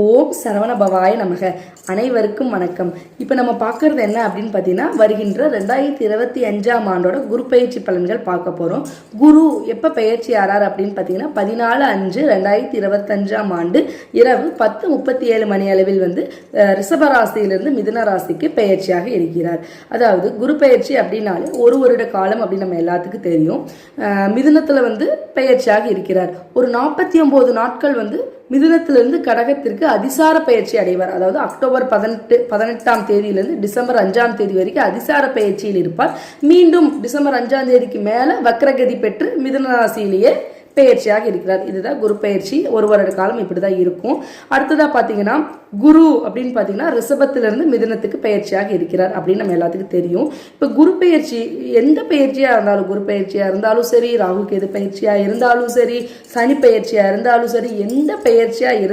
ஓம் சரவண பவாய நமக. அனைவருக்கும் வணக்கம். இப்போ நம்ம பார்க்கறது என்ன அப்படின்னு பார்த்தீங்கன்னா, வருகின்ற 2025ஆம் ஆண்டோட குரு பயிற்சி பலன்கள் பார்க்க போகிறோம். குரு எப்போ பயிற்சி ஆறார் அப்படின்னு பார்த்தீங்கன்னா 14/5/2025ஆம் ஆண்டு இரவு 10:37 மணி அளவில் ரிஷபராசியிலிருந்து மிதுன ராசிக்கு பயிற்சியாக இருக்கிறார். அதாவது குரு பயிற்சி அப்படின்னாலே ஒரு வருட காலம் அப்படின்னு நம்ம எல்லாத்துக்கும் தெரியும். மிதுனத்தில் பயிற்சியாக இருக்கிறார். ஒரு 49 நாட்கள் மிதுனத்திலிருந்து கடகத்திற்கு அதிசார பயிற்சி அடைவார். அதாவது அக்டோபர் 18ஆம் தேதியிலிருந்து டிசம்பர் 5ஆம் தேதி வரைக்கும் அதிசார பயிற்சியில் இருப்பார். மீண்டும் டிசம்பர் 5ஆம் தேதிக்கு மேல வக்ரகதி பெற்று மிதுன ராசியிலேயே பயிற்சியாக இருக்கிறார். இதுதான் குரு பயிற்சி. ஒரு வருட காலம் இப்படிதான் இருக்கும். அடுத்ததா பாத்தீங்கன்னா குரு அப்படின்னு பாத்தீங்கன்னா ரிஷபத்திலிருந்து மிதுனத்துக்கு பயிற்சியாக இருக்கிறார் அப்படின்னு நம்ம எல்லாத்துக்கும் தெரியும். இப்ப குரு பயிற்சி எந்த பயிற்சியா இருந்தாலும், குரு பயிற்சியா இருந்தாலும் சரி, ராகு கேது பயிற்சியா இருந்தாலும் சரி, சனி பயிற்சியா இருந்தாலும் சரி, எந்த பயிற்சியா இருந்தாலும்